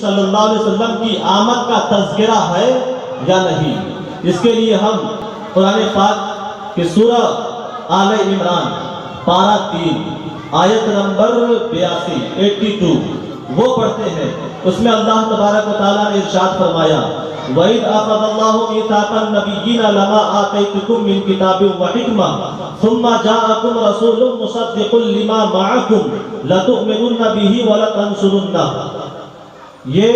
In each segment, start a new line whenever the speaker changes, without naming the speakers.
صلی اللہ علیہ وسلم کی آمد کا تذکرہ ہے یا نہیں؟ اس کے لیے ہم قرآن پاک کی سورہ آل عمران پارہ 3 آیت نمبر 82 وہ پڑھتے ہیں۔ اس میں اللہ تبارک و تعالیٰ نے ارشاد فرمایا وَإِذْ أَخَذَ اللَّهُ مِيثَاقَ النَّبِيِّينَ لَمَا آتَيْتُكُم مِّن كِتَابٍ وَحِكْمَةٍ ثُمَّ جَاءَكُمْ رَسُولٌ مُّصَدِّقٌ لِّمَا مَعَكُمْ لَتُؤْمِنُنَّ بِهِ وَلَتَنصُرُنَّهُ۔ یہ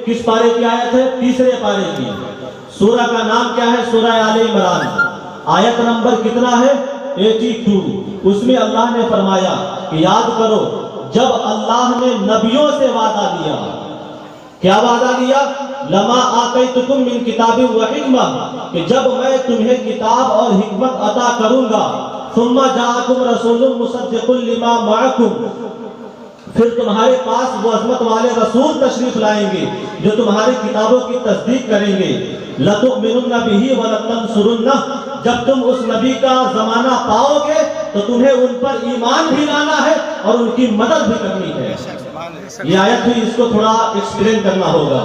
کس پارے کی آیت ہے؟ تیسرے پارے کی۔ سورہ کا نام کیا ہے؟ سورہ آل عمران۔ آیت نمبر کتنا ہے؟ 82۔ اس میں اللہ نے فرمایا کہ یاد کرو جب اللہ نے نبیوں سے وعدہ لیا، کیا وعدہ لیا؟ لما آتیتکم من کتاب و حکمہ، کہ جب میں تمہیں کتاب اور حکمت عطا کروں گا، ثم جاءکم رسول مصدق لما معکم، پھر تمہارے پاس وہ عظمت والے رسول تشریف لائیں گے جو تمہاری کتابوں کی تصدیق کریں گے۔ لَتُؤْمِنُنَّ بِهِ وَلَتَنصُرُنَّهُ، جب تم اس نبی کا زمانہ پاؤ گے تو تمہیں ان پر ایمان بھی لانا ہے اور ان کی مدد بھی کرنی ہے۔ یہ آیت بھی اس کو تھوڑا ایکسپلین کرنا ہوگا۔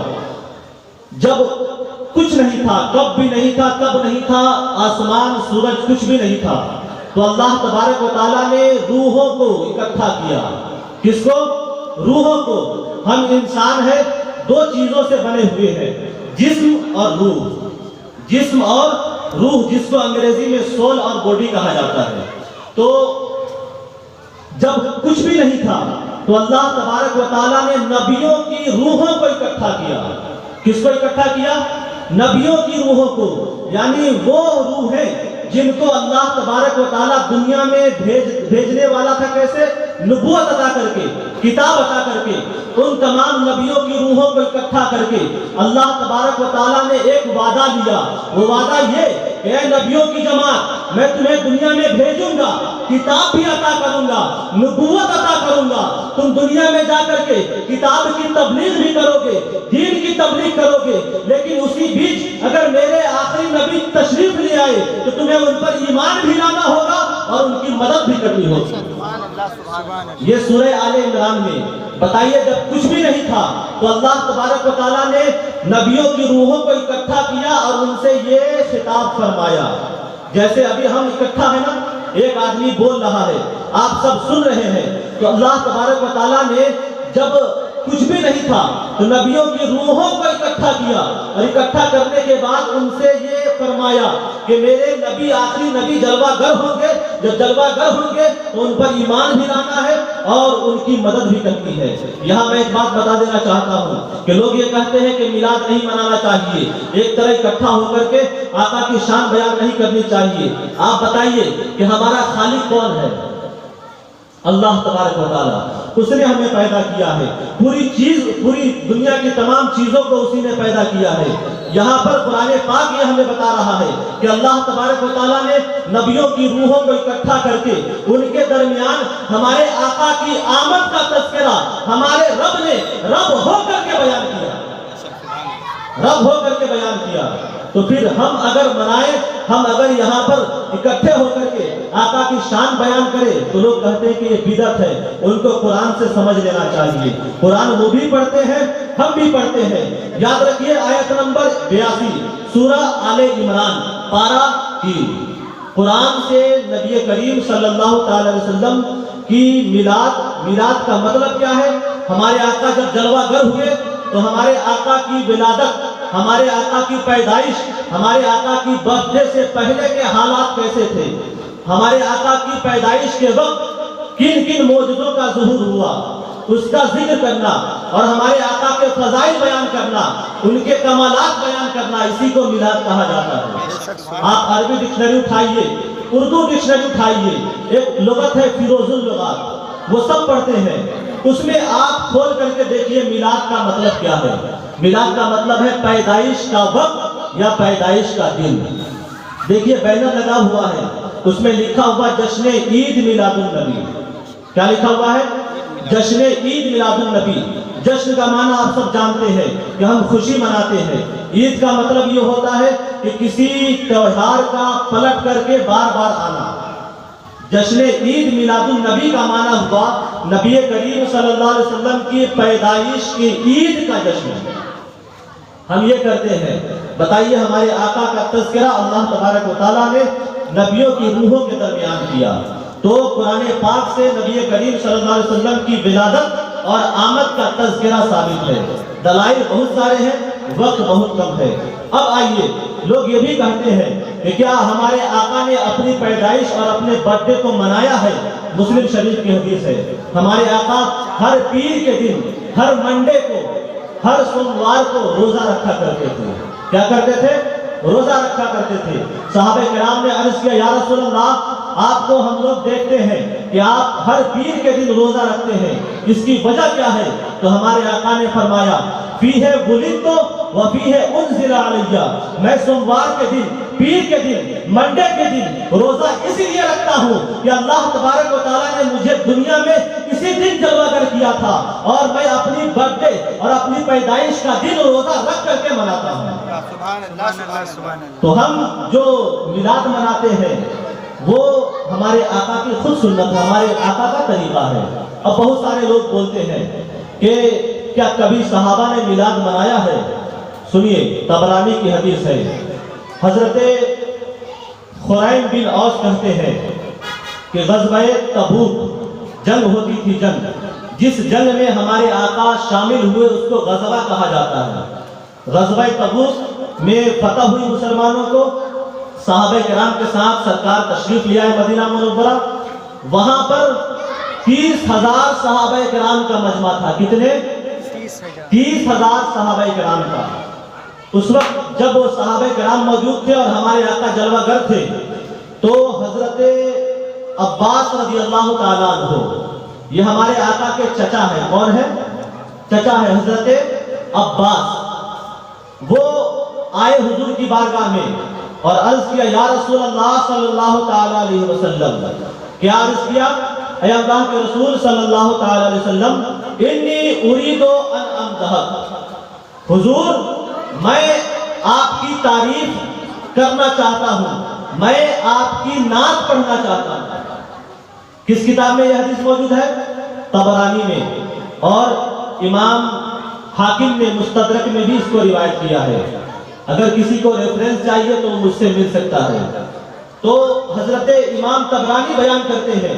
جب کچھ نہیں تھا، کب بھی نہیں تھا، کب نہیں تھا، آسمان سورج کچھ بھی نہیں تھا، تو اللہ تبارک و تعالیٰ نے روحوں کو اکٹھا کیا۔ کس کو؟ روحوں کو۔ ہم انسان ہیں، دو چیزوں سے بنے ہوئے ہیں، جسم اور روح۔ جسم اور روح، جس کو انگریزی میں سول اور باڈی کہا جاتا ہے۔ تو جب کچھ بھی نہیں تھا تو اللہ تبارک و تعالیٰ نے نبیوں کی روحوں کو اکٹھا کیا۔ کس کو اکٹھا کیا؟ نبیوں کی روحوں کو، یعنی وہ روح ہیں جن کو اللہ تبارک و تعالیٰ دنیا میں بھیجنے والا تھا۔ کیسے؟ نبوت عطا کر کے، کتاب عطا کر کے، ان تمام نبیوں کی روحوں کو اکٹھا کر کے اللہ تبارک و تعالیٰ نے ایک وعدہ لیا۔ وہ وعدہ یہ کہ اے نبیوں کی جماعت، میں تمہیں دنیا میں بھیجوں گا، کتاب بھی عطا کروں گا، نبوت عطا کروں گا، تم دنیا میں جا کر کے کتاب کی تبلیغ بھی کرو گے، دین کی تبلیغ کرو گے، لیکن اسی بیچ اگر میرے آخری نبی تشریف لے آئے تو تمہیں ان پر ایمان بھی لانا ہوگا اور ان کی مدد بھی کرنی ہوگی۔ یہ سورہ آل عمران میں بتائیے، جب کچھ بھی نہیں تھا تو اللہ تبارک و تعالیٰ نے نبیوں کی روحوں کو اکٹھا کیا اور ان سے یہ خطاب فرمایا۔ جیسے ابھی ہم اکٹھا ہیں نا، ایک آدمی بول رہا ہے، آپ سب سن رہے ہیں، تو اللہ تبارک و تعالیٰ نے جب کچھ بھی نہیں تھا تو نبیوں کی روحوں کو اکٹھا کیا، اور اکٹھا کرنے کے بعد ان سے یہ فرمایا کہ میرے نبی آخری نبی جلوہ گر ہوں گے، جب جلوہ گر ہوں گے تو ان پر ایمان بھی لانا ہے اور ان کی مدد بھی کرنی ہے۔ یہاں میں ایک بات بتا دینا چاہتا ہوں کہ لوگ یہ کہتے ہیں کہ میلاد نہیں منانا چاہیے، ایک طرح اکٹھا ہو کر کے آقا کی شان بیان نہیں کرنی چاہیے۔ آپ بتائیے کہ ہمارا خالق کون ہے؟ اللہ تبارک و تعالیٰ، اس نے ہمیں پیدا کیا ہے، پوری دنیا کی تمام چیزوں کو اسی نے پیدا کیا ہے۔ یہاں پر قرآن پاک یہ ہمیں بتا رہا ہے کہ اللہ تبارک و تعالیٰ نے نبیوں کی روحوں کو اکٹھا کر کے ان کے درمیان ہمارے آقا کی آمد کا تذکرہ ہمارے رب نے رب ہو کر کے بیان کیا، رب ہو کر کے بیان کیا۔ تو پھر ہم اگر منائیں، ہم اگر یہاں پر اکٹھے ہو کر کے آقا کی شان بیان کریں تو لوگ کہتے ہیں کہ یہ بدعت ہے۔ ان کو قرآن سے سمجھ لینا چاہیے، قرآن وہ بھی پڑھتے ہیں، ہم بھی پڑھتے ہیں۔ یاد رکھیے آیت نمبر 82 سورہ آل عمران پارہ 3۔ قرآن سے نبی کریم صلی اللہ تعالی علیہ وسلم کی میلاد کا مطلب کیا ہے؟ ہمارے آقا جب جلوہ گر ہوئے تو ہمارے آقا کی ولادت، ہمارے آقا کی پیدائش، ہمارے آقا کی برتھ ڈے سے پہلے کے حالات کیسے تھے، ہمارے آقا کی پیدائش کے وقت کن کن معجزوں کا ظہور ہوا، اس کا ذکر کرنا اور ہمارے آقا کے فضائل بیان کرنا، ان کے کمالات بیان کرنا، اسی کو میلاد کہا جاتا ہے۔ آپ عربی ڈکشنری اٹھائیے، اردو ڈکشنری اٹھائیے، ایک لغت ہے فیروز اللغات، وہ سب پڑھتے ہیں، اس میں آپ کھول کر کے دیکھیے میلاد کا مطلب کیا ہے۔ میلاد کا مطلب ہے پیدائش کا وقت یا پیدائش کا دن۔ دیکھیے بینر لگا ہوا ہے، اس میں لکھا ہوا جشن عید میلاد النبی۔ کیا لکھا ہوا ہے؟ جشن عید میلاد النبی۔ جشن کا معنی آپ سب جانتے ہیں کہ ہم خوشی مناتے ہیں۔ عید کا مطلب یہ ہوتا ہے کہ کسی تہوار کا پلٹ کر کے بار بار آنا۔ جشن عید میلاد النبی کا معنی ہوا نبی کریم صلی اللہ علیہ وسلم کی پیدائش کی عید کا جشن ہم یہ کرتے ہیں۔ بتائیے ہمارے آقا کا تذکرہ اللہ تبارک و تعالیٰ نے نبیوں کی روحوں کے درمیان کیا، تو قرآن پاک سے نبی کریم صلی اللہ علیہ وسلم کی ولادت اور آمد کا تذکرہ ثابت ہے۔ دلائل بہت سارے ہیں، وقت بہت کم ہے۔ اب آئیے، لوگ یہ بھی کہتے ہیں کہ کیا ہمارے آقا نے اپنی پیدائش اور اپنے برتھ ڈے کو منایا ہے؟ مسلم شریف کی حدیث ہے، ہمارے آقا ہر پیر کے دن، ہر منڈے کو، ہر سوموار کو روزہ رکھا کرتے تھے۔ کیا کرتے تھے؟ روزہ رکھا کرتے تھے۔ صحابہ کرام نے عرض کیا، یا رسول اللہ، آپ کو ہم لوگ دیکھتے ہیں کہ آپ ہر پیر کے دن روزہ رکھتے ہیں، اس کی وجہ کیا ہے؟ تو ہمارے آقا نے فرمایا، فیہ ولدت وفیہ انزل علیہ، میں سوموار کے دن، پیر کے دن، منڈے کے دن روزہ اسی لیے رکھتا ہوں کہ اللہ تبارک و تعالیٰ نے مجھے دنیا میں اسی دن جلوہ گر کیا تھا، اور میں اپنی برتھ ڈے اور اپنی پیدائش کا دن روزہ رکھ کر کے مناتا ہوں۔ تو ہم جو میلاد مناتے ہیں وہ ہمارے آقا کی خود سنت ہے، ہمارے آقا کا طریقہ ہے۔ اب بہت سارے لوگ بولتے ہیں کہ کیا کبھی صحابہ نے میلاد منایا ہے؟ سنیے، طبرانی کی حدیث ہے، حضرت خریم بن اوس کہتے ہیں کہ غزوہ تبوک جنگ ہوتی تھی، جس جنگ میں ہمارے آقا شامل ہوئے اس کو غزوہ کہا جاتا ہے۔ غزوہ تبوک میں فتح ہوئی مسلمانوں کو، صحابہ کرام کے ساتھ سرکار تشریف لے آئے مدینہ منورہ، وہاں پر 30,000 صحابہ کرام کا مجمع تھا۔ کتنے؟ 30,000 صحابہ کرام کا۔ اس وقت جب وہ صحابہ کرام موجود تھے اور ہمارے آقا جلوہ گر تھے، تو حضرت عباس رضی اللہ تعالیٰ عنہ، یہ ہمارے آقا کے چچا ہیں۔ کون ہے؟ چچا ہے حضرت عباس۔ وہ آئے حضور کی بارگاہ میں اور عرض کیا، یا رسول اللہ صلی اللہ تعالیٰ علیہ وسلم، کیا عرض کیا؟ اے اللہ کے رسول صلی اللہ تعالیٰ علیہ وسلم، انی اريد ان امدحک، حضور میں آپ کی تعریف کرنا چاہتا ہوں، میں آپ کی نعت پڑھنا چاہتا ہوں۔ کس کتاب میں یہ حدیث موجود ہے؟ طبرانی میں، اور امام حاکم نے مستدرک میں بھی اس کو روایت کیا ہے۔ اگر کسی کو ریفرنس چاہیے تو مجھ سے مل سکتا ہے۔ تو حضرت امام طبرانی بیان کرتے ہیں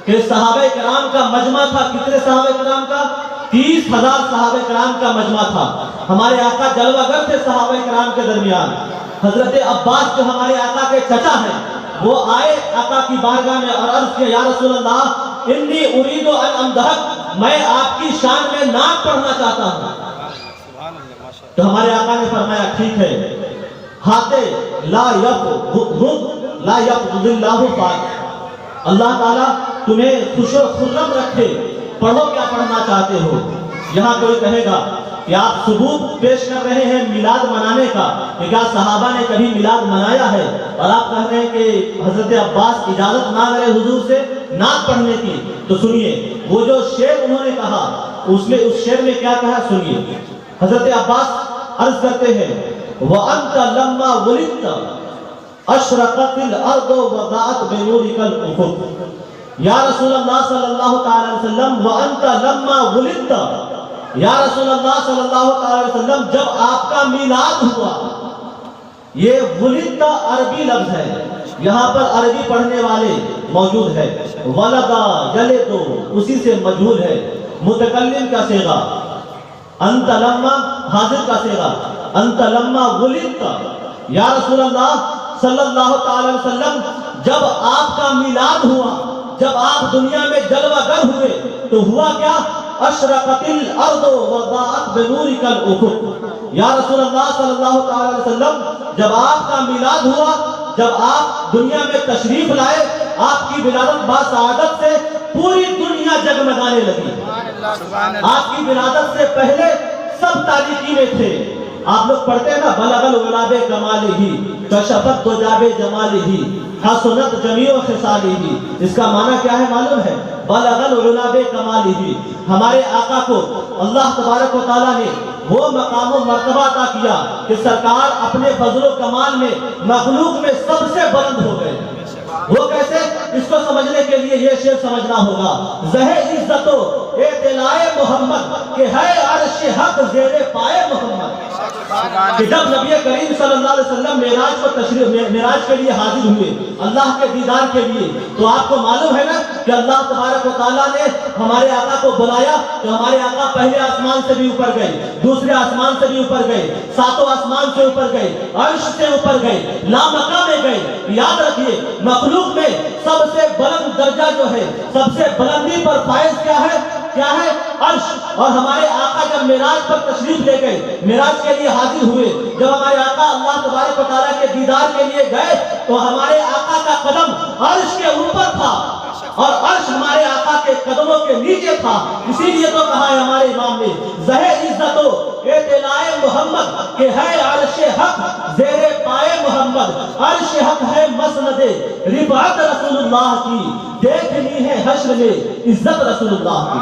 کہ صحابہ کرام کا مجمع تھا۔ کتنے صحابہ کرام کا؟ 30,000 صحابہ کرام کا مجمع تھا۔ ہمارے آقا جلوہ گر تھے صحابہ کرام کے درمیان۔ حضرت عباس جو ہمارے آقا کے چچا ہیں، وہ آئے آقا کی بارگاہ میں اور عرض کیا، یا رسول اللہ، انی اريد ان امدحک، میں آپ کی شان میں نعت پڑھنا چاہتا ہوں۔ تو ہمارے آقا نے فرمایا، ٹھیک ہے، ہاتے لا یقبض اللہ فاک، اللہ تعالیٰ تمہیں خوش و خرم رکھے، پڑھو کیا پڑھنا چاہتے ہو۔ یہاں کوئی کہے گا کہ آپ ثبوت پیش کر رہے ہیں میلاد منانے کا، کہ کیا صحابہ نے کبھی میلاد منایا ہے، اور آپ کہہ رہے ہیں کہ حضرت عباس اجازت مانگ رہے حضور سے نعت پڑھنے کی۔ تو سنیے، وہ جو شعر انہوں نے کہا، اس شعر میں کیا کہا سنیے۔ حضرت عباس عرض کرتے ہیں، وَأَنْتَ لَمَّا وُلِدْتَ أَشْرَقَتِ الْأَرْضُ وَضَاءَتْ بِنُورِكَ الْأُفُقُ، یا رسول اللہ صلی اللہ تعالی علیہ وسلم، وَأَنْتَ لَمَّا وُلِدْتَ، یا رسول اللہ صلی اللہ تعالی علیہ وسلم، جب آپ کا میلاد ہوا۔ یہ ولدت عربی لفظ ہے، یہاں پر عربی پڑھنے والے موجود ہے۔ ولدا یلدو اسی سے مجہول ہے، متکلم کا صیغہ، انت لما حاضر کا صیغہ، انت لما ولدت، یا رسول اللہ صلی اللہ تعالی علیہ وسلم، جب آپ کا میلاد ہوا، جب آپ دنیا میں جلوہ گر ہوئے، تو ہوا کیا؟ اشرقت الارض وضاءت بنورک الافق، یا رسول اللہ صلی اللہ تعالی علیہ وسلم، جب آپ کا میلاد ہوا، جب آپ دنیا میں تشریف لائے، آپ کی ولادت باسعادت سے پوری دنیا جگمگانے لگی۔ آپ کی ولادت سے پہلے سب تاریکی میں تھے۔ آپ لوگ پڑھتے ہیں نا، بلغ الغلاب کمالہ کشفت دجاب جمالہ حسنت جمیع خصالہ، اس کا معنی کیا ہے معلوم ہے؟ بلغ الغلاب کمالہ، ہمارے آقا کو اللہ تبارک و تعالیٰ نے وہ مقام و مرتبہ عطا کیا کہ سرکار اپنے فضل و کمال میں مخلوق میں سب سے بلند ہو گئے۔ وہ کیسے؟ اس کو سمجھنے کے لیے یہ شعر سمجھنا ہوگا، زہ عزت و اطلاع محمد کہ ہے عرش حق زیر پائے محمد۔ کہ جب نبی کریم صلی اللہ علیہ وسلم معراج کے لیے حاضر ہوئے اللہ کے دیدار کے لیے، تو آپ کو معلوم ہے نا کہ اللہ تبارک و تعالیٰ نے ہمارے آقا کو بلایا، تو ہمارے آقا پہلے آسمان سے بھی اوپر گئے، دوسرے آسمان سے بھی اوپر گئے، ساتوں آسمان سے اوپر گئے، عرش سے اوپر گئے، لامکہ میں گئے۔ یاد رکھیے معخلوق میں سب سے بلند درجہ جو ہے، سب سے بلندی پر فائز کیا ہے؟ کیا ہے؟ عرش۔ اور ہمارے آقا جب معراج پر تشریف لے گئے، معراج کے لیے حاضر ہوئے، جب ہمارے آقا اللہ تبارک و تعالیٰ کے دیدار کے لیے گئے تو ہمارے آقا کا قدم عرش کے اوپر تھا اور عرش ہمارے آقا کے قدموں کے نیچے تھا۔ اسی لیے تو کہا ہے ہمارے امام نے، زہ عزت و اطلاع محمد کہ ہے عرش حق زیر پائے محمد۔ عرش حق ہے مسند رفعت رسول اللہ کی، دیکھنی ہے حشر میں عزت رسول اللہ کی۔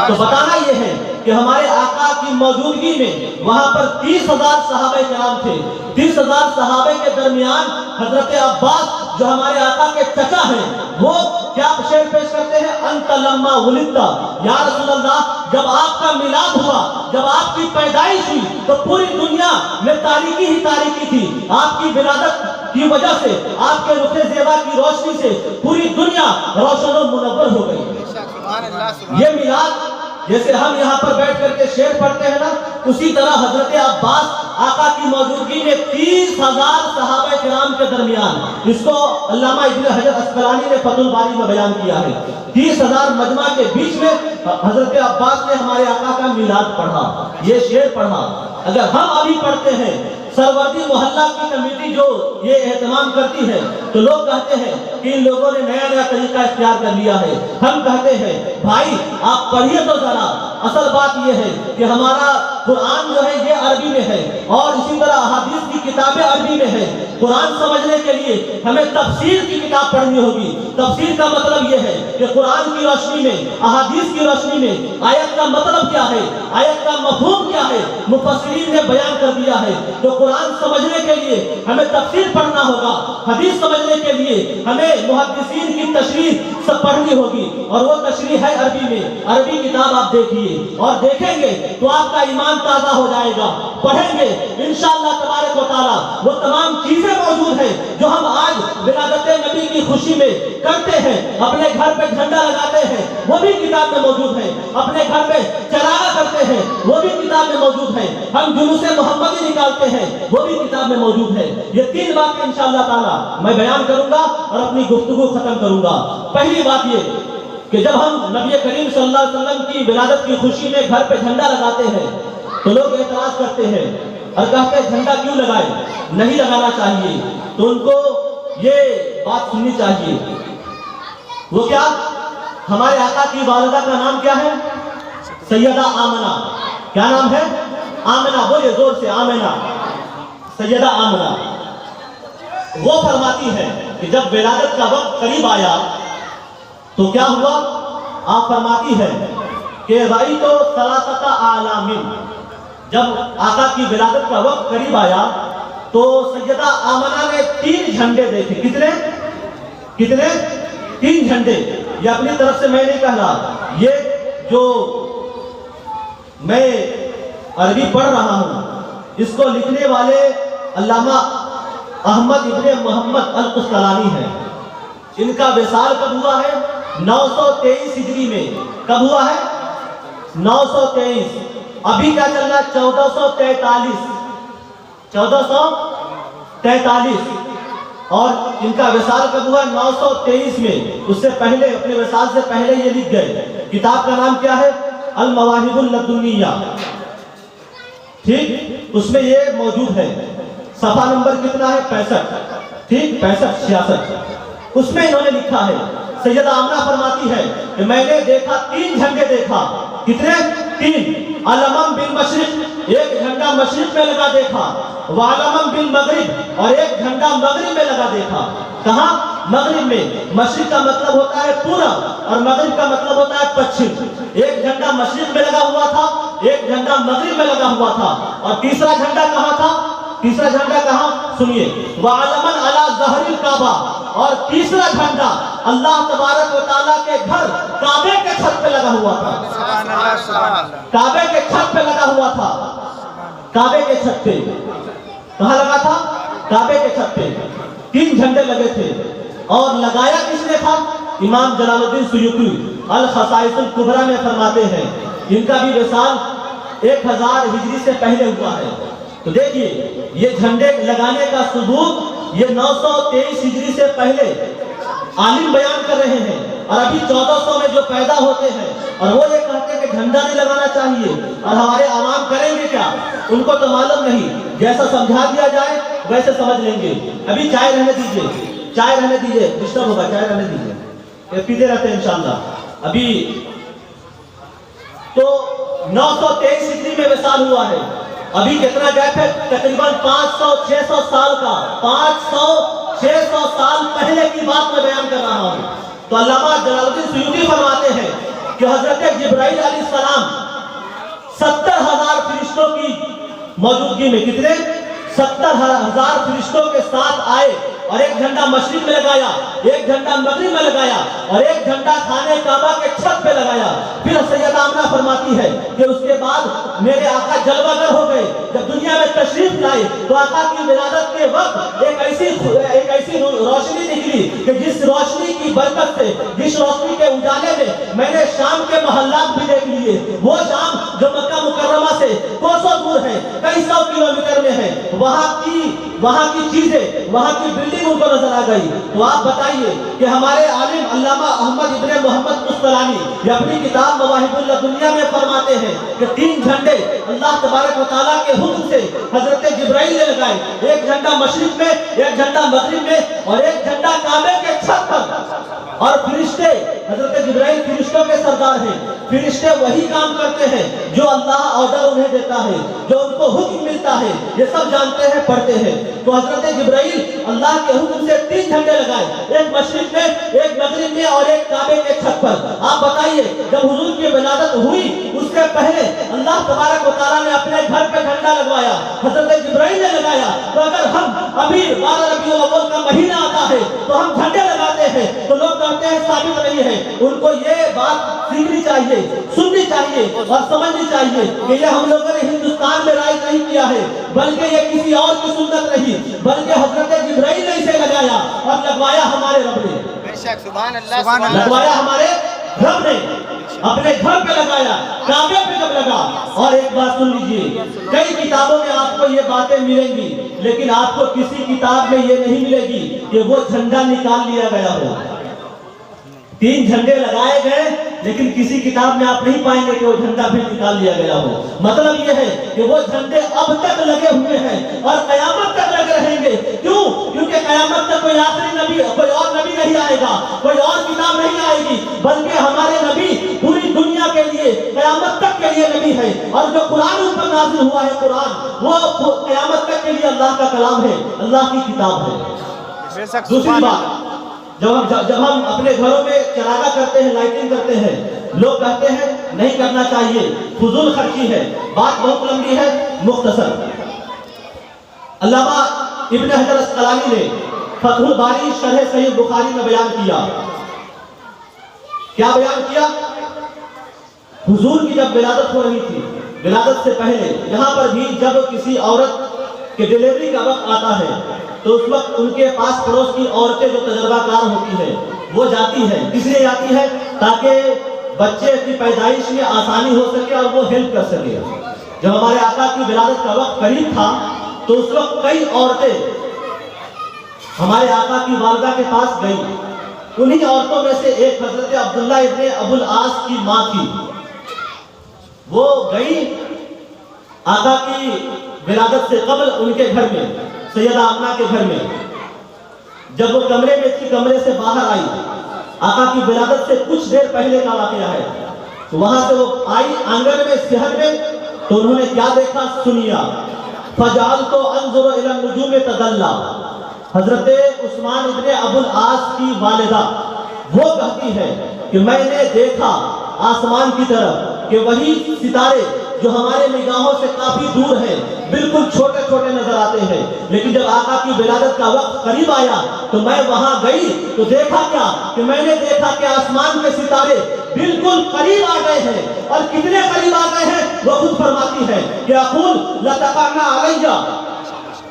تو بتانا یہ ہے کہ ہمارے آقا کی موجودگی میں وہاں پر 30,000 صحابہ کرام تھے۔ 30,000 صحابہ کے درمیان حضرت عباس جو ہمارے آقا کے چچا ہیں، وہ کیا شعر پیش کرتے ہیں؟ انت لما ولدت یا رسول اللہ، جب آپ کا میلاد ہوا، جب آپ کی پیدائش ہوئی تو پوری دنیا میں تاریکی ہی تاریکی تھی۔ آپ کی ولادت کی وجہ سے، آپ کے رخ زیبا کی روشنی سے پوری دنیا روشن و منور ہو گئی۔ یہ میلاد جیسے ہم یہاں پر بیٹھ کر کے شعر پڑھتے ہیں نا، اسی طرح حضرت عباس آقا کی موجودگی میں 30,000 صحابہ کرام کے درمیان، اس کو علامہ ابن حجر اسقلانی نے فتح الباری میں بیان کیا ہے، 30,000 مجمع کے بیچ میں حضرت عباس نے ہمارے آقا کا میلاد پڑھا، یہ شعر پڑھا۔ اگر ہم ابھی پڑھتے ہیں، سروردی محلہ کی کمیٹی جو یہ اہتمام کرتی ہے، تو لوگ کہتے ہیں کہ ان لوگوں نے نیا نیا طریقہ اختیار کر لیا ہے۔ ہم کہتے ہیں بھائی آپ پڑھیے تو ذرا، اصل بات یہ ہے کہ ہمارا قرآن جو ہے یہ عربی میں ہے اور اسی طرح احادیث کی کتابیں عربی میں ہیں۔ قرآن سمجھنے کے لیے ہمیں تفسیر کی کتاب پڑھنی ہوگی۔ تفسیر کا مطلب یہ ہے کہ قرآن کی روشنی میں، احادیث کی روشنی میں آیت کا مطلب کیا ہے، آیت کا مفہوم کیا ہے، مفسرین نے بیان کر دیا ہے۔ تو قرآن سمجھنے کے لیے ہمیں تفسیر پڑھنا ہوگا، حدیث سمجھنے کے لیے ہمیں محدثین کی تشریح سب پڑھنی ہوگی، اور وہ تشریح ہے عربی میں۔ عربی کتاب آپ دیکھیے اور دیکھیں گے تو آپ کا ایمان تازہ ہو جائے گا۔ پڑھیں گے انشاءاللہ تبارک و تعالیٰ وہ تمام چیزیں موجود ہیں جو ہم آج ولادت نبی کی خوشی میں کرتے ہیں، اپنے گھر پہ جھنڈا لگاتے ہیں، وہ بھی کتاب میں موجود ہیں، اپنے گھر پہ چراغا کرتے ہیں، وہ بھی کتاب میں موجود ہیں، ہم جلوس محمدی نکالتے ہیں، وہ بھی کتاب میں موجود ہے۔ یہ 3 باتیں انشاءاللہ تعالیٰ میں بیان کروں گا اور اپنی گفتگو ختم کروں گا۔ پہلی بات یہ کہ جب ہم نبی کریم صلی اللہ علیہ وسلم کی ولادت کی خوشی میں گھر پہ جھنڈا لگاتے ہیں تو لوگ اعتراض کرتے ہیں اور کہتے ہیں جھنڈا کیوں لگائے، نہیں لگانا چاہیے۔ تو ان کو یہ بات سننی چاہیے، وہ کیا؟ ہمارے آقا کی والدہ کا نام کیا ہے؟ سیدہ آمنہ۔ کیا نام ہے؟ آمنہ۔ بولے زور سے، آمنہ، سیدہ آمنہ۔ وہ فرماتی ہے کہ جب ولادت کا وقت قریب آیا تو کیا ہوا؟ آپ فرماتی ہے کہ رأیت ثلاثۃ اعلام، جب آقا کی ولادت کا وقت قریب آیا تو سیدہ آمنہ نے 3 جھنڈے دیکھے۔ کتنے؟ 3 جھنڈے۔ یہ اپنی طرف سے میں نہیں کہہ رہا، یہ جو میں عربی پڑھ رہا ہوں اس کو لکھنے والے علامہ احمد ابن محمد القسطلانی ہیں۔ ان کا وصال کب ہوا ہے؟ 923 ہجری میں۔ کب ہوا ہے؟ 923۔ ابھی کیا چل رہا ہے؟ 1443۔ 1443۔ اور ان کا وصال کب ہوا؟ 923 میں۔ اس سے پہلے، اپنے وصال سے پہلے یہ لکھ گئے۔ کتاب کا نام کیا ہے؟ المواہب اللدنیہ۔ ٹھیک، اس میں یہ موجود ہے۔ صفحہ نمبر کتنا ہے؟ 65۔ ٹھیک، 65 66۔ اس میں انہوں نے لکھا ہے، سیدہ آمنہ فرماتی ہے کہ میں نے دیکھا 3 جھنڈے دیکھا۔ کتنے؟ 3۔ علمم بالمشرق، ایک جھنڈا مشرق میں لگا دیکھا، وعلمم بالمغرب، اور ایک جھنڈا مغرب میں لگا دیکھا۔ کہاں؟ مغرب میں۔ مشرق کا مطلب ہوتا ہے پورب اور مغرب کا مطلب ہوتا ہے پچھم۔ ایک جھنڈا مشرق میں لگا ہوا تھا، ایک جھنڈا مغرب میں لگا ہوا تھا، اور تیسرا جھنڈا کہاں تھا؟ تیسرا جھنڈا کہاں؟ سنیے، وعلمن علی ظہر الکعبہ، اور تیسرا جھنڈا اللہ تبارک و تعالیٰ کے گھر کعبے کے چھت پہ لگا ہوا تھا، کعبے کے چھت پہ لگا ہوا تھا، کعبے کے چھت پہ کہاں لگا تھا؟ کعبے کے چھت پہ 3 جھنڈے لگے تھے، اور لگایا کس نے تھا؟ امام جلال الدین سیوطی الخصائص الکبریٰ میں فرماتے ہیں، ان کا بھی وصال 1000 ہجری سے پہلے ہوا ہے۔ تو دیکھیے یہ جھنڈے لگانے کا ثبوت یہ 923 ہجری سے پہلے عالم بیان کر رہے ہیں، اور ابھی 1400 میں جو پیدا ہوتے ہیں اور وہ یہ کہتے ہیں کہ جھنڈا نہیں لگانا چاہیے، اور ہمارے عوام کریں گے کیا؟ ان کو تو معلوم نہیں، جیسا سمجھا دیا جائے ویسے سمجھ لیں گے۔ ابھی چائے رہنے دیجئے، چائے رہنے دیجئے، ڈسٹرب ہوگا، چائے رہنے دیجئے، یہ پیتے رہتے ہیں انشاءاللہ۔ ابھی تو 923 ہجری میں وصال ہوا ہے، ابھی کتنا گیپ ہے؟ تقریباً 500-600 سال کا، 500-600 سال پہلے کی بات میں بیان کر رہا ہوں۔ تو علامہ جلال الدین سیوطی فرماتے ہیں کہ حضرت جبرائیل علیہ السلام 70,000 فرشتوں کی موجودگی میں، کتنے؟ 70,000 فرشتوں کے ساتھ آئے، اور ایک جھنڈا مشرق میں لگایا، ایک جھنڈا مغرب میں لگایا، اور ایک جھنڈا خانے کعبہ کے چھت پہ لگایا۔ پھر سیدہ آمنہ فرماتی ہے کہ اس کے بعد میرے آقا جلوہ گر ہو گئے، جب دنیا میں تشریف لائے تو آقا کی ولادت کے وقت ایک ایسی روشنی نکلی کہ جس روشنی کی برکت سے، جس روشنی کے اجالے میں نے شام کے محلات بھی دیکھ لیے، وہ شام جو مکہ مکرمہ سے کوسوں دور ہے، کئی 100 کلومیٹر میں ہے، وہاں کی چیزیں، وہاں کی بلڈنگ ان کو نظر آ گئی۔ تو آپ بتائیے کہ ہمارے عالم علامہ احمد ابن محمد قسطلانی یہ اپنی کتاب مواہب اللدنیہ میں فرماتے ہیں کہ 3 جھنڈے اللہ تبارک و تعالیٰ کے حکم سے حضرت جبرائیل نے لگائے، ایک جھنڈا مشرق میں، ایک جھنڈا مغرب میں، اور ایک جھنڈا کعبے کے چھت پر۔ اور فرشتے، حضرت جبرائیل فرشتوں کے سردار ہیں، فرشتے وہی کام کرتے ہیں جو اللہ آرڈر انہیں دیتا ہے، جو ان کو حکم ملتا ہے، یہ سب جانتے ہیں، پڑھتے ہیں۔ تو حضرت جبرائیل اللہ کے حکم سے 3 جھنڈے لگائے، ایک مشرق میں، ایک مغرب میں، اور ایک کعبے کے چھت پر۔ آپ بتائیے جب حضور کی ولادت ہوئی اس سے پہلے اللہ تبارک و تعالیٰ نے اپنے گھر پہ جھنڈا لگوایا، حضرت جبرائیل نے لگایا۔ تو اگر ہم ابھی 12 ربیع الاول کا مہینہ آتا ہے تو ہم جھنڈے لگاتے ہیں، تو لوگ کہتے ہیں ثابت نہیں ہے۔ ان کو یہ بات سیکھنی چاہیے، سننی چاہیے اور سمجھنی چاہیے کہ یہ ہم لوگوں نے ہندوستان میں رائج نہیں کیا ہے، بلکہ یہ کسی اور کی سنت نہیں، بلکہ حضرت جبرائیل نے اسے لگایا، اور لگوایا ہمارے رب نے،
سبحان اللہ،
لگوایا ہمارے رب نے، اپنے گھر پہ لگایا، کعبے پہ جب لگا۔ اور ایک بات سن لیجئے، کئی کتابوں میں آپ کو یہ باتیں ملیں گی، لیکن آپ کو کسی کتاب میں یہ نہیں ملے گی کہ وہ جھنڈا نکال لیا گیا ہو۔ 3 جھنڈے لگائے گئے، لیکن کسی کتاب میں آپ نہیں پائیں گے کہ وہ جھنڈا بھی نکال لیا گیا ہو۔ مطلب یہ ہے کہ وہ جھنڈے اب تک لگے ہوئے ہیں اور قیامت تک لگے رہیں گے۔ کیوں؟ کیونکہ قیامت تک کوئی آخری نبی، کوئی اور نبی نہیں آئے گا، کوئی اور کتاب نہیں آئے گی، بلکہ ہمارے نبی پوری دنیا کے لیے، قیامت تک کے لیے نبی ہے۔ اور جو قرآن ان پر نازل ہوا ہے، قرآن، وہ قیامت تک کے لیے اللہ کا کلام ہے، اللہ کی کتاب ہے۔ دوسری بات، جب ہم اپنے گھروں میں چراغاں کرتے ہیں، لائٹنگ کرتے ہیں، لوگ کہتے ہیں نہیں کرنا چاہیے، فضول خرچی ہے۔ بات بہت لمبی ہے، مختصر۔ علامہ ابن حجر اسقلانی نے فتح الباری شرح صحیح بخاری میں بیان کیا، کیا بیان کیا؟ حضور کی جب ولادت ہو رہی تھی، ولادت سے پہلے یہاں پر بھی جب کسی عورت کے ڈیلیوری کا وقت آتا ہے تو اس وقت ان کے پاس پڑوس کی عورتیں جو تجربہ کار ہوتی ہیں وہ جاتی ہیں۔ کس لیے جاتی ہے؟ تاکہ بچے کی پیدائش میں آسانی ہو سکے اور وہ ہیلپ کر سکے۔ جب ہمارے آقا کی ولادت کا وقت قریب تھا تو اس وقت کئی عورتیں ہمارے آقا کی والدہ کے پاس گئیں۔ انہی عورتوں میں سے ایک حضرت عبداللہ ابن ابو العاص کی ماں تھی۔ وہ گئی آقا کی ولادت سے قبل ان کے گھر میں، سیدہ آمنہ کے گھر میں۔ جب وہ کمرے میں تھی، کمرے سے باہر آئی، آقا کی ولادت سے کچھ دیر پہلے کا واقعہ ہے، تو وہاں سے وہ آئی آنگن میں، صحن میں، تو انہوں نے کیا دیکھا سنیا۔ فَجَعَلْتُ أَنظُرُ إِلَى النُّجُومِ تَدَلَّى۔ حضرت عثمان ابن ابو العاص کی والدہ وہ کہتی ہے کہ میں نے دیکھا آسمان کی طرف کہ وہی ستارے جو ہمارے نگاہوں سے کافی دور ہیں، بالکل بالکل چھوٹے چھوٹے نظر آتے ہیں، لیکن جب آقا کی ولادت کا وقت قریب آیا تو میں وہاں گئی تو دیکھا کیا کہ میں نے دیکھا کہ آسمان کے ستارے بالکل قریب آ گئے ہیں، اور کتنے قریب آ گئے ہیں وہ خود فرماتی ہے کہ اقول لتقعنا علیہ،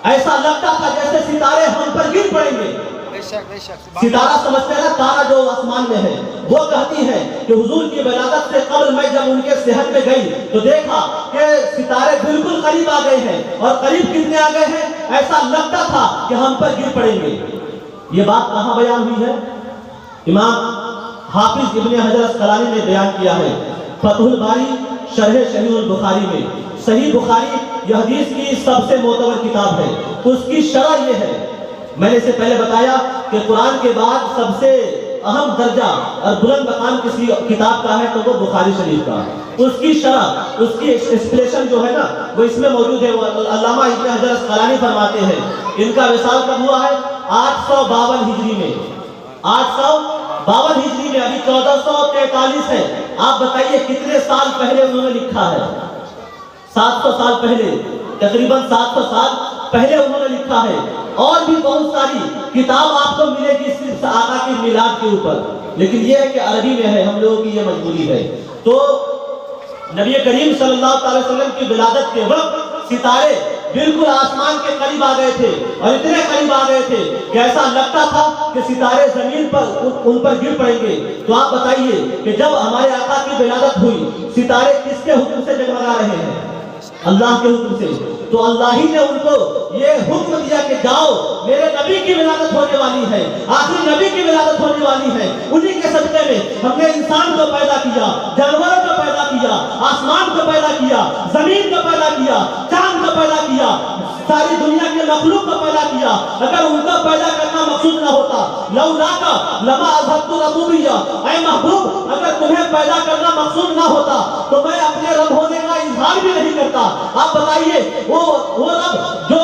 ایسا لگتا تھا جیسے ستارے ہم پر گر پڑیں گے۔
بے شک بے شک
ستارہ سمجھتے ہیں نا، تارا جو آسمان میں ہے، وہ کہتی ہے کہ حضور کی ولادت سے قبل میں جب ان کے صحت میں گئی تو دیکھا کہ ستارے بالکل قریب آ گئے ہیں، اور قریب کتنے آ گئے ہیں، ایسا لگتا تھا کہ ہم پر گر پڑیں گے۔ یہ بات کہاں بیان ہوئی ہے؟ امام حافظ ابن حجر اسقلانی نے بیان کیا ہے فتح الباری شرح صحیح البخاری میں۔ صحیح بخاری یہ حدیث کی سب سے معتبر کتاب ہے، اس کی شرح یہ ہے، میں نے اسے پہلے بتایا کہ قرآن کے بعد سب سے اہم درجہ اور بلند مقام کسی کتاب کا ہے تو وہ بخاری شریف کا، اس کی شرح، اس کی ایکسپلیشن جو ہے نا وہ اس میں موجود ہے۔ علامہ ابن حجر اسقلانی فرماتے ہیں ان کا وصال کب ہوا ہے؟ 852 ہجری میں، 852 ہجری میں، ابھی 1443 ہے۔ آپ بتائیے کتنے سال پہلے انہوں نے لکھا ہے؟ 700 سال پہلے، تقریباً 700 سال پہلے انہوں نے لکھا ہے۔ اور بھی بہت ساری کتاب آپ کو ملے گی صرف آقا کی میلاد کے اوپر، لیکن یہ ہے کہ عربی میں ہے، ہم لوگوں کی یہ مجبوری ہے۔ تو نبی کریم صلی اللہ علیہ وسلم کی ولادت کے وقت ستارے بالکل آسمان کے قریب آ گئے تھے، اور اتنے قریب آ گئے تھے کہ ایسا لگتا تھا کہ ستارے زمین پر ان پر گر پڑیں گے۔ تو آپ بتائیے کہ جب ہمارے آقا کی ولادت ہوئی، ستارے کس کے حکم سے جگمگا رہے ہیں؟ اللہ کے حکم سے۔ تو اللہ ہی نے ان کو یہ حکم دیا کہ جاؤ، میرے نبی کی ولادت ہونے والی ہے، آخری نبی کی ولادت ہونے والی ہے، انہی کے صدقے میں ہم نے انسان کو پیدا کیا، جانوروں کو پیدا کیا، آسمان کو پیدا کیا، زمین کو پیدا کیا، چاند کو پیدا کیا، ساری دنیا کے مخلوق کو پیدا کیا۔ اگر ان کو پیدا کرنا مقصود نہ ہوتا، لولاک لما اذہبت ربوبیہ، اے محبوب اگر تمہیں پیدا کرنا مقصود نہ ہوتا تو میں اپنے رب ہونے کا اظہار بھی نہیں کرتا۔ آپ بتائیے وہ رب جو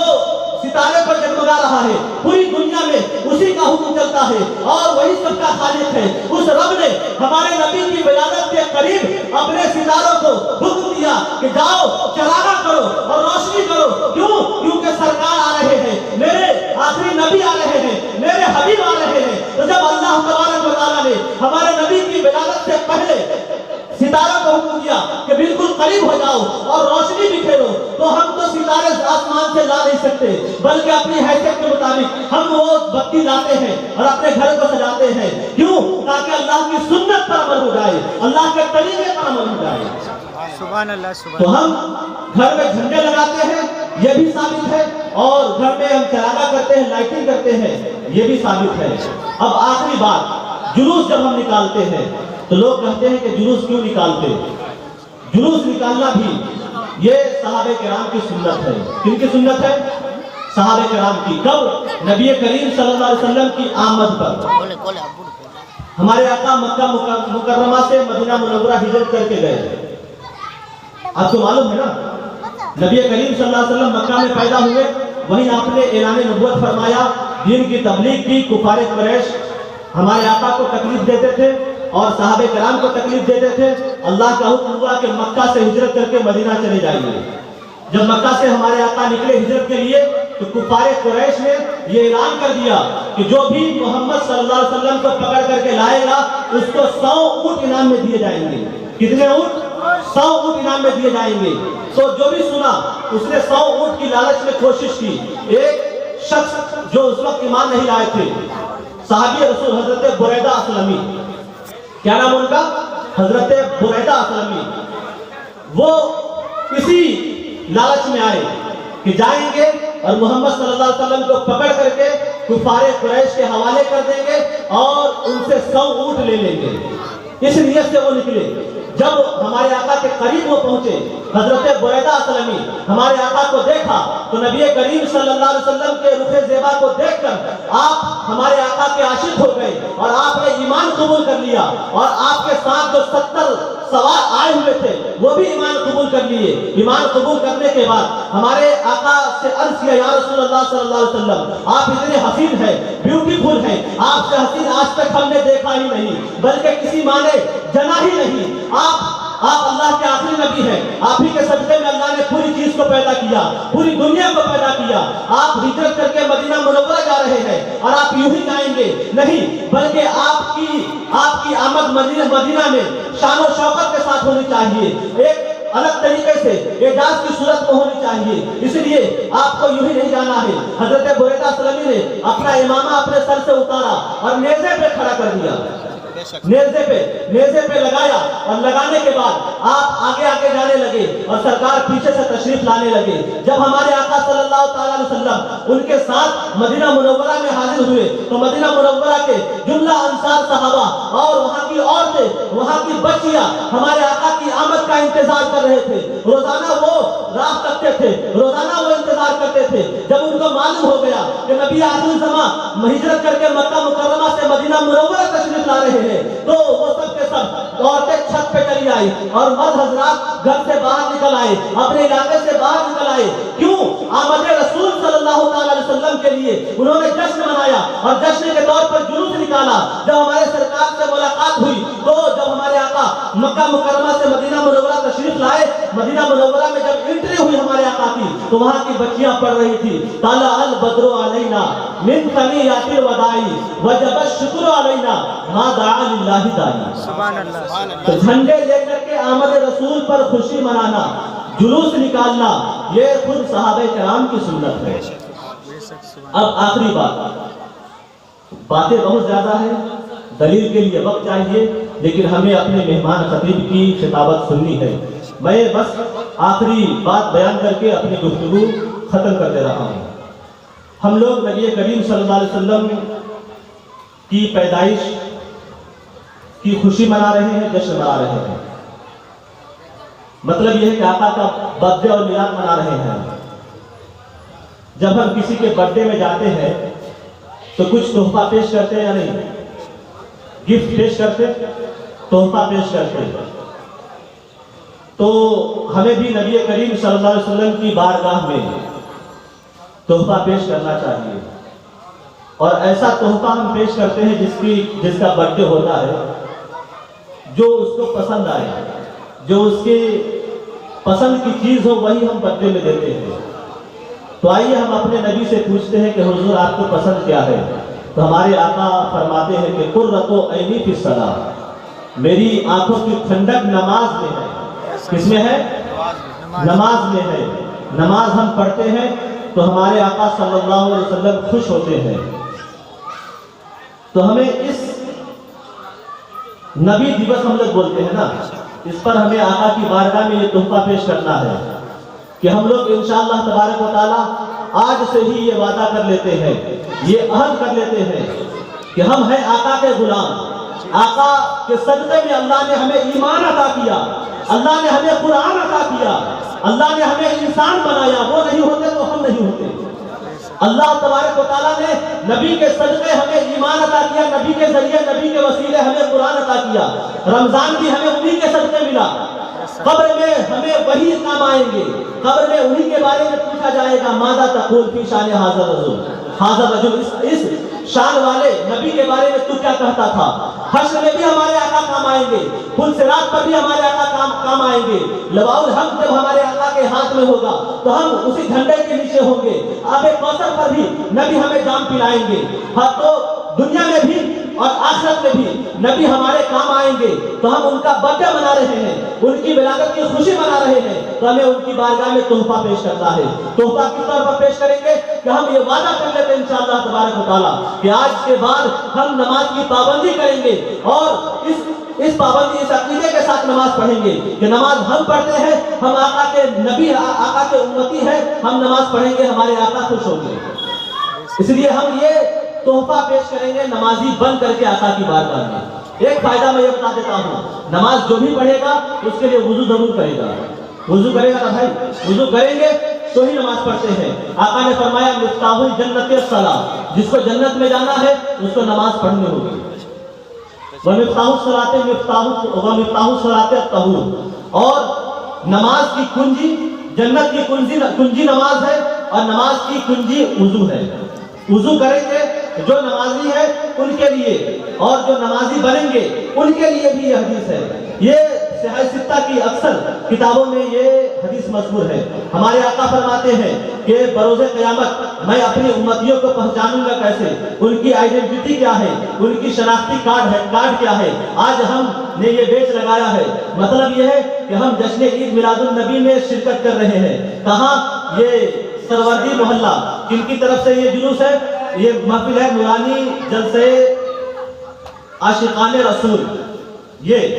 ستارے پر جگمگا رہا ہے، پوری دنیا میں اسی کا حکم چلتا ہے اور وہی سب کا خالق ہے، اس رب نے ہمارے نبی کی ولادت کے قریب اپنے ستاروں کو حکم دیا کہ جاؤ چراغاں کرو اور روشنی کرو۔ کیوں؟ کیونکہ سرکار آ رہے ہیں، میرے آخری نبی آ رہے ہیں، میرے حبیب آ رہے ہیں۔ تو جب اللہ تبارک و تعالیٰ نے ہمارے نبی کی ولادت سے پہلے ستاروں کو حکم دیا کہ بالکل قریب ہو جاؤ اور روشنی بکھیرو، تو ہم تو ستارے آسمان سے لا نہیں سکتے، بلکہ اپنی حیثیت کے مطابق ہم وہ بتی لاتے ہیں اور اپنے گھر کو سجاتے ہیں۔ کیوں؟ تاکہ اللہ کی سنت پر عمل ہو جائے، اللہ کے طریقے پر عمل ہو جائے۔
سبحان اللہ سبحان
تو ہم گھر میں جھنڈے لگاتے ہیں، یہ بھی ثابت ہے، اور گھر میں ہم چراغاں کرتے ہیں، لائٹنگ کرتے ہیں، یہ بھی ثابت ہے۔ اب آخری بات، جلوس جب ہم نکالتے ہیں تو لوگ کہتے ہیں کہ جلوس کیوں نکالتے؟ جلوس نکالنا بھی یہ صحابہ کرام کی سنت ہے۔ کن کی سنت ہے؟ صحابہ کرام کی۔ کب؟ نبی کریم صلی اللہ علیہ وسلم کی آمد پر۔ ہمارے آقا مکہ مکرمہ سے مدینہ منورہ ہجرت کر کے گئے، آپ کو معلوم ہے نا، نبی کریم صلی اللہ علیہ وسلم مکہ میں پیدا ہوئے، وہیں آپ نے اعلان نبوت فرمایا، دین کی تبلیغ کی۔ کفار قریش ہمارے آقا کو تکلیف دیتے تھے اور صحابہ کرام کو تکلیف دیتے تھے۔ اللہ کا حکم ہوا کہ مکہ سے ہجرت کر کے مدینہ چلے جائیے۔ جب مکہ سے ہمارے آقا نکلے ہجرت کے لیے تو کفار قریش نے یہ اعلان کر دیا کہ جو بھی محمد صلی اللہ علیہ وسلم کو پکڑ کر کے لائے گا اس کو 100 اونٹ انعام میں دیے جائیں گے۔ کتنے اونٹ؟ 100 اونٹ انعام میں دیے جائیں گے۔ تو جو بھی سنا اس نے 100 اونٹ کی لالچ میں کوشش کی۔ ایک شخص جو اس وقت ایمان نہیں لائے تھے، صحابی رسول حضرت بریدہ اسلمی، کیا نام ان کا؟ حضرت بریدہ اسلمی، وہ اسی لالچ میں آئے کہ جائیں گے اور محمد صلی اللہ علیہ وسلم کو پکڑ کر کے کفار قریش کے حوالے کر دیں گے اور ان سے 100 اونٹ لے لیں گے۔ اس نیت سے وہ نکلے۔ جب ہمارے آقا کے قریب وہ پہنچے، حضرت بریدہ اسلمی ہمارے آقا کو دیکھا تو نبی کریم صلی اللہ علیہ وسلم کے رخ زیبا کو دیکھ کر آپ ہمارے آقا کے عاشق ہو گئے اور آپ نے ایمان قبول کر لیا، اور آپ کے ساتھ جو 70 سوار آئے ہوئے تھے وہ بھی ایمان قبول کر لیے۔ ایمان قبول کرنے کے بعد ہمارے آقا سے عرض کیا، یا رسول اللہ صلی اللہ علیہ وسلم آپ اتنے حسین ہیں، بیوٹیفل ہیں، آپ سے حسین آج تک ہم نے دیکھا ہی نہیں، بلکہ کسی ماں نے جنا ہی نہیں۔ آپ آپ اللہ کے آخری نبی ہیں، آپ ہی کے صدقے میں اللہ نے پوری چیز کو پیدا کیا، پوری دنیا کو پیدا کیا. آپ ہجرت کر کے مدینہ منورہ جا رہے ہیں اور آپ یوں ہی جائیں گے نہیں، بلکہ آپ کی آمد مدینہ میں شان و شوکت کے ساتھ ہونی چاہیے، ایک الگ طریقے سے اعجاز کی صورت میں ہونی چاہیے. اس لیے آپ کو یوں ہی نہیں جانا ہے. حضرت بریدہ سلمی نے اپنا امامہ اپنے سر سے اتارا اور نیزے پہ کھڑا کر دیا، نیزے پہ لگایا، اور لگانے کے بعد آپ آگے آگے جانے لگے اور سرکار پیچھے سے تشریف لانے لگے. جب ہمارے آقا صلی اللہ تعالیٰ علیہ وسلم ان کے ساتھ مدینہ منورہ میں حاضر ہوئے تو مدینہ منورہ کے جملہ انصار صحابہ اور وہاں کی عورتیں، وہاں کی بچیاں ہمارے آقا کی آمد کا انتظار کر رہے تھے. روزانہ وہ راہ تکتے تھے، روزانہ وہ انتظار کرتے تھے. جب ان کو معلوم ہو گیا کہ نبی آخر الزمان ہجرت کر کے مکہ مکرمہ سے مدینہ منورہ تشریف لا رہے ہیں تو وہ سب کے سب عورتیں چھت پہ چلی آئی اور مرد حضرات گھر سے باہر نکل آئے، اپنے علاقے سے باہر نکل آئے. کیوں؟ آمد رسول صلی اللہ تعالی علیہ وسلم کے لیے انہوں نے جشن منایا اور جشن کے طور پر جلوس نکالا. جب ہمارے سرکار سے ملاقات ہوئی تو جب ہمارے آقا مکہ مکرمہ سے مدینہ منورہ تشریف لائے، مدینہ منورہ میں جب انٹری ہوئی ہمارے آقا کی تو وہاں کی بچیاں پڑھ رہی تھی طلع البدر علینا من ثنیات الوداع وجب الشکر علینا ما دعا للہ داعی.
سبحان اللہ.
تو جھنڈے لے کر کے آمد رسول پر خوشی منانا، جلوس نکالنا، یہ خود صحابہ کرام کی سنت ہے. اب آخری باتیں بہت زیادہ ہیں، دلیل کے لیے وقت چاہیے، لیکن ہمیں اپنے مہمان خطیب کی خطابت سننی ہے. میں بس آخری بات بیان کر کے اپنی گفتگو ختم کر دے رہا ہوں. ہم لوگ نبی کریم صلی اللہ علیہ وسلم کی پیدائش کی خوشی منا رہے ہیں، جشن منا رہے ہیں. مطلب یہ ہے کہ آقا کا برتھ ڈے اور میلاد منا رہے ہیں. جب ہم کسی کے برتھ ڈے میں جاتے ہیں تو کچھ تحفہ پیش کرتے ہیں یا نہیں؟ گفٹ پیش کرتے، تحفہ پیش کرتے. تو ہمیں بھی نبی کریم صلی اللہ علیہ وسلم کی بارگاہ میں تحفہ پیش کرنا چاہیے، اور ایسا تحفہ ہم پیش کرتے ہیں جس کا برتھ ڈے ہوتا ہے، جو اس کو پسند آئے، جو اس کے پسند کی چیز ہو وہی ہم برتھ ڈے میں دیتے ہیں. تو آئیے ہم اپنے نبی سے پوچھتے ہیں کہ حضور آپ کو پسند کیا ہے؟ تو ہمارے آقا فرماتے ہیں کہ قرۃ عینی فی الصلاۃ، میری آنکھوں کی ٹھنڈک نماز میں ہے. کس میں ہے؟ نماز میں ہے. نماز ہم پڑھتے ہیں تو ہمارے آقا صلی اللہ علیہ وسلم خوش ہوتے ہیں. تو ہمیں اس نبی دیوس ہم لوگ بولتے ہیں نا، اس پر ہمیں آقا کی بارگاہ میں یہ تحفہ پیش کرنا ہے کہ ہم لوگ انشاءاللہ تبارک و تعالی آج سے ہی یہ وعدہ کر لیتے ہیں، یہ عہد کر لیتے ہیں کہ ہم ہیں آقا کے غلام. آقا کے صدقے میں اللہ نے ہمیں ایمان عطا کیا، اللہ نے ہمیں قرآن عطا کیا، اللہ نے ہمیں انسان بنایا. وہ نہیں ہوتے تو ہم نہیں ہوتے. اللہ تبارک و تعالیٰ نے نبی کے صدقے ہمیں ایمان عطا کیا، نبی کے ذریعے، نبی کے وسیلے ہمیں قرآن عطا کیا. رمضان بھی ہمیں انہی کے صدقے ملا. قبر میں ہمیں وہی کام آئیں گے، قبر میں انہی کے بارے میں پوچھا جائے گا ماذا تقول فی شان حاضر رجل، حاضر رجل، اس شان والے نبی کے بارے میں تو کیا کہتا تھا. حشر میں بھی ہمارے آقا کام آئیں گے، پل صراط پر بھی ہمارے آقا کام آئیں گے. لواء الحمد جب ہمارے آقا کے ہاتھ میں ہوگا تو ہم اسی جھنڈے کے نیچے ہوں گے. آب کوثر پر بھی نبی ہمیں جام پلائیں گے. ہاں تو دنیا میں بھی اور آخرت میں بھی نبی ہمارے کام آئیں گے. تو ہم ان کا برتھ ڈے منا رہے ہیں، ان کی ولادت کی خوشی منا رہے ہیں، تو ہمیں ان کی بارگاہ میں تحفہ پیش کرنا ہے. تحفہ کس طور پر پیش کریں گے کہ ہم یہ وعدہ کر لیتے ہیں انشاءاللہ تبارک و تعالیٰ کہ آج کے بعد ہم نماز کی پابندی کریں گے، اور اس پابندی، اس عقیدے کے ساتھ نماز پڑھیں گے کہ نماز ہم پڑھتے ہیں، ہم آقا کے نبی، آقا کے امتی ہیں، ہم نماز پڑھیں گے، ہمارے آقا خوش ہوں گے. اس لیے ہم یہ تحفہ پیش کریں گے نمازی بن کر کے آقا کی بارگاہ میں. ایک فائدہ میں یہ بتا دیتا ہوں، نماز جو بھی پڑھے گا اس کے لیے وضو ضرور کرے گا. وضو کرے گا نا بھائی، وضو کریں گے تو ہی نماز پڑھتے ہیں. آقا نے فرمایا مفتاح الجنت الصلاۃ، جس کو جنت میں جانا ہے اس کو نماز پڑھنی ہوگی. ومفتاح الصلاۃ الطہور، اور نماز کی کنجی، جنت کی کنجی نماز ہے، اور نماز کی کنجی وضو ہے. وضو کریں گے جو نمازی ہے ان کے لیے، اور جو نمازی بنیں گے ان کے لیے بھی یہ حدیث ہے. یہ صحیح ستہ کی اکثر کتابوں میں یہ حدیث مذکور ہے. ہمارے آقا فرماتے ہیں کہ بروز قیامت میں اپنی امتیوں کو پہچانوں گا کیسے, ان کی آئیڈینٹی کیا ہے, ان کی شناختی کارڈ کیا ہے. آج ہم نے یہ بیچ لگایا ہے, مطلب یہ ہے کہ ہم جشن عید میلاد النبی میں شرکت کر رہے ہیں. کہاں؟ یہ سروردی محلہ. کن کی طرف سے یہ جلوس ہے؟ یہ محفل ہے نورانی جلسے عاشقان رسول. یہ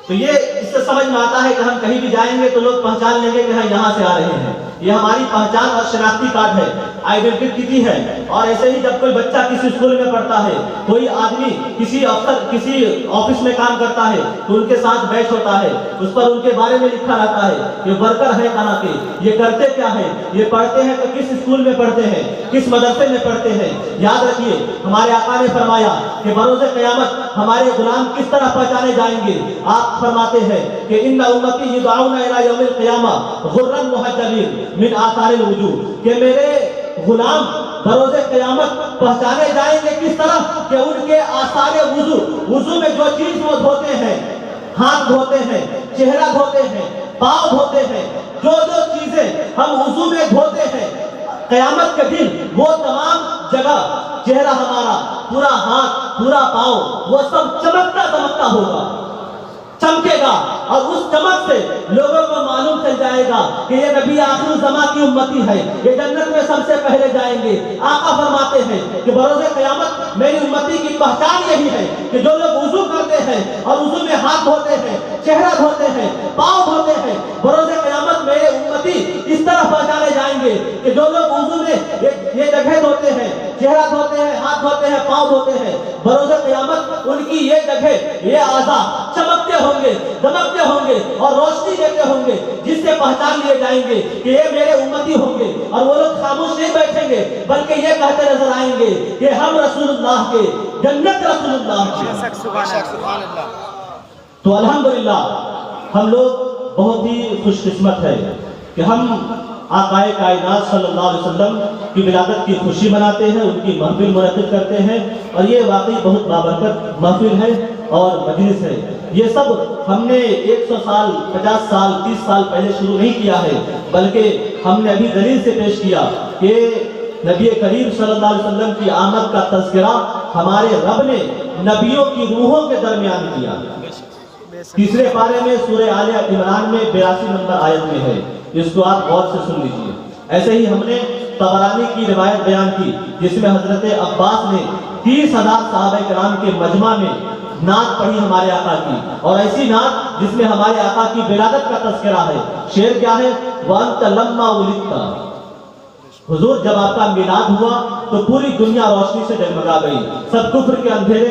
تو یہ اس سے سمجھ میں آتا ہے کہ ہم کہیں بھی جائیں گے تو لوگ پہچان لیں گے کہ ہم یہاں سے آ رہے ہیں. یہ ہماری پہچان اور شناختی کارڈ ہے, آئیڈینٹی ہے. اور ایسے ہی جب کوئی بچہ کسی اسکول میں پڑھتا ہے, کوئی آدمی کسی آفس میں کام کرتا ہے تو ان کے ساتھ بیچ ہوتا ہے, اس پر ان کے بارے میں لکھا رہتا ہے یہ ورکر ہے کہاں کے, یہ کرتے کیا ہے, یہ پڑھتے ہیں تو کس اسکول میں پڑھتے ہیں, کس مدرسے میں پڑھتے ہیں. یاد رکھیے ہمارے آقا نے فرمایا کہ بروز قیامت ہمارے غلام کس طرح پہچانے جائیں گے. آپ فرماتے ہیں کہ ان امتی یدعون الی یوم القیامہ غرا محجلین من آثار الوضوء, کہ میرے غلام بروز قیامت پہچانے جائیں گے کس طرح کہ ان کے آثار وضو میں جو چیز وہ دھوتے ہیں, ہاتھ دھوتے ہیں, چہرہ دھوتے ہیں, پاؤں دھوتے ہیں, جو چیزیں ہم وضو میں دھوتے ہیں, قیامت کے دن وہ تمام جگہ چہرہ ہمارا, پورا ہاتھ, پورا پاؤں, وہ سب چمکتا دمکتا ہوگا, چمکے گا. اور اس چمک سے لوگوں کو معلوم چل جائے گا کہ یہ نبی آخر الزمان کی امتی ہے, یہ جنت میں سب سے پہلے جائیں گے. آقا فرماتے ہیں کہ بروز قیامت میری امتی کی پہچان یہی ہے کہ جو لوگ وضو کرتے ہیں اور وضو میں ہاتھ دھوتے ہیں, چہرہ دھوتے ہیں, پاؤں دھوتے ہیں, بروز قیامت میرے امتی اس طرح پہچانے جائیں گے کہ جو لوگ وضو میں یہ جگہ دھوتے ہیں, چہرہ دھوتے ہیں, ہاتھ دھوتے ہیں, پاؤں دھوتے ہیں, بروز قیامت ان کی یہ جگہ, یہ اعضاء چمکتے ہوں گے, دمکتے ہوں گے اور روشنی دیتے ہوں گے, جس سے پہچان لیے جائیں گے کہ یہ میرے امتی ہوں گے. اور وہ لوگ خاموش نہیں بیٹھیں گے بلکہ یہ کہتے نظر آئیں گے کہ ہم رسول اللہ کے, جنت رسول اللہ کی.
سبحان اللہ.
تو الحمدللہ ہم لوگ بہت ہی خوش قسمت ہے کہ ہم آقائے کائنات صلی اللہ علیہ وسلم کی ولادت کی خوشی مناتے ہیں, ان کی محفل منعقد کرتے ہیں. اور یہ واقعی بہت بابرکت محفل ہے اور مجلس ہے. یہ سب ہم نے 100 سال, 50 سال, 30 سال پہلے شروع نہیں کیا ہے, بلکہ ہم نے ابھی دلیل سے پیش کیا کہ نبی کریم صلی اللہ علیہ وسلم کی آمد کا تذکرہ ہمارے رب نے نبیوں کی روحوں کے درمیان کیا. تیسرے پارے میں سورہ آل عمران میں 82 نمبر آیت میں ہے, اس کو آپ غور سے سن لیجئے. ایسے ہی ہم نے طبرانی کی روایت بیان کی جس میں حضرت عباس نے 30,000 صحابہ کرام کے مجمع میں نعت پڑھی ہمارے آقا کی, اور ایسی نعت جس میں ہمارے آقا کی ولادت کا تذکرہ ہے. شعر کیا ہے؟ وَأَنْتَ لَمَّا وُلِدْتَ, حضور جب آپ کا میلاد ہوا تو پوری دنیا روشنی سے جگمگا گئی. سب کفر کے اندھیرے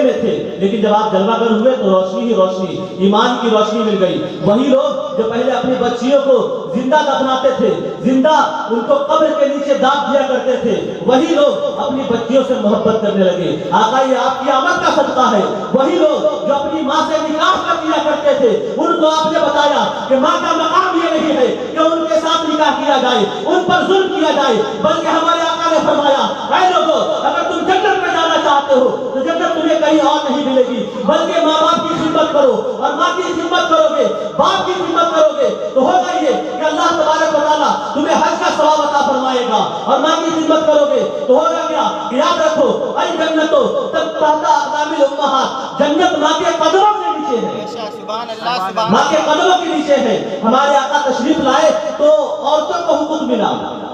میں تھے, لیکن جب آپ جلوہ گر ہوئے تو روشنی ہی روشنی, ایمان کی روشنی مل گئی. وہی لوگ جو پہلے اپنی بچیوں کو زندہ دفناتے تھے, زندہ ان کو قبر کے نیچے داب دیا کرتے تھے, وہی لوگ اپنی بچیوں سے محبت کرنے لگے. آقا یہ آپ کی آمد کا صدقہ ہے. وہی لوگ جو اپنی ماں سے نکاح کر دیا کرتے تھے, ان کو آپ نے بتایا کہ ماں کا مقام یہ نہیں ہے کہ ان کے ساتھ نکاح کیا جائے, ان پر ظلم کیا جائے, بلکہ ہمارے آقا نے فرمایا اے لوگوں اگر تم جنت میں جانا چاہتے ہو تو جنت تمہیں کہیں اور نہیں ملے گی, بلکہ ماں باپ کی خدمت کرو, اور ماں کی خدمت کرو گے, باپ کی خدمت کرو گے تو ہوگا یہ کہ اللہ تبارک و تعالیٰ تمہیں حج کا ثواب عطا فرمائے گا. اور ماں کی خدمت کرو گے تو ہوگا کیا کہ یاد رکھو اے جنتو تب تحت اقدام الامہات, جنت ماں کے قدموں کے نیچے ہے.
سبحان اللہ.
ماں کے قدموں کے نیچے ہے. ہمارے آقا تشریف لائے تو عورتوں کو حقوق ملا,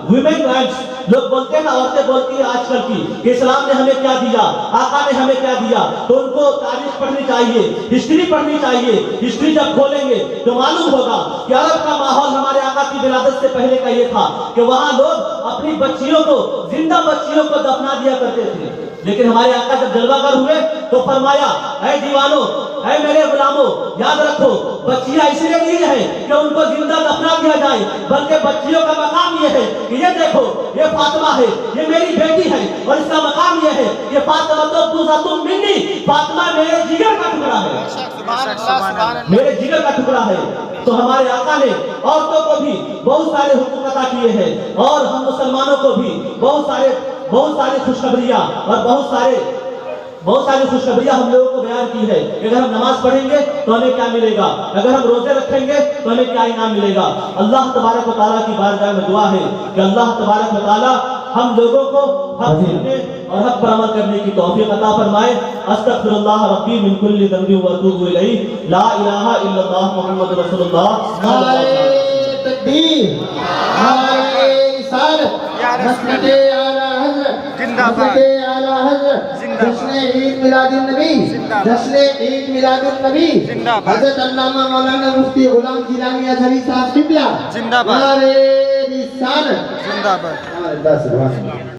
ویمن رائٹس. لوگ بولتے ہیں نا, عورتیں بولتی ہیں آج کل کی کہ اسلام نے ہمیں کیا دیا, آقا نے ہمیں کیا دیا, تو ان کو تاریخ پڑھنی چاہیے, ہسٹری پڑھنی چاہیے. ہسٹری جب کھولیں گے تو معلوم ہوگا کہ عرب کا ماحول ہمارے آقا کی ولادت سے پہلے کا یہ تھا کہ وہاں لوگ اپنی بچیوں کو, زندہ بچیوں کو دفنا دیا کرتے تھے. لیکن ہمارے آقا جب جلوہ گر ہوئے تو فرمایا اے دیوانوں, اے میرے غلاموں, یاد رکھو بچیاں اس لیے نہیں ہے کہ ان کو زندہ دفنا دیا جائے, بلکہ بچیوں کا مقام یہ ہے کہ یہ دیکھو یہ فاطمہ ہے, یہ میری بیٹی ہے, اور اس کا مقام یہ ہے کہ فاطمہ تو بوزۃ منی, فاطمہ میرے جگر کا ٹکڑا ہے,
سبحان اللہ.
میرے جگر کا ٹکڑا ہے. تو ہمارے آقا نے عورتوں کو بھی بہت سارے حقوق عطا کیے ہیں, اور ہم مسلمانوں کو بھی بہت سارے خوشخبریاں اور بہت سارے بہت ساری خوشخبریاں ہم لوگوں کو بیان کی ہے کہ اگر ہم نماز پڑھیں گے تو ہمیں کیا ملے گا، اگر ہم روزے رکھیں گے تو ہمیں کیا انعام ملے گا۔ اللہ تبارک و تعالیٰ کی بارگاہ میں دعا ہے کہ اللہ تبارک و تعالیٰ ہم لوگوں کو حق سننے اور حق پر عمل کرنے کی توفیق عطا فرمائے۔ استغفر اللہ ربی من کل ذنب و اتوب الیہ، لا الہ الا اللہ محمد رسول اللہ۔
نعرہ تکبیر، نعرہ رسالت، مسجد اعلیٰ حضرت، مسجد اعلیٰ حضرت، جشن عید میلاد النبی، جشن عید میلاد النبی، حضرت علامہ مولانا مفتی غلام جیلانی ازہری صاحب قبلہ،
زندہ باد،
نعرہ رسالت،
زندہ باد۔
اللہ سبحانہ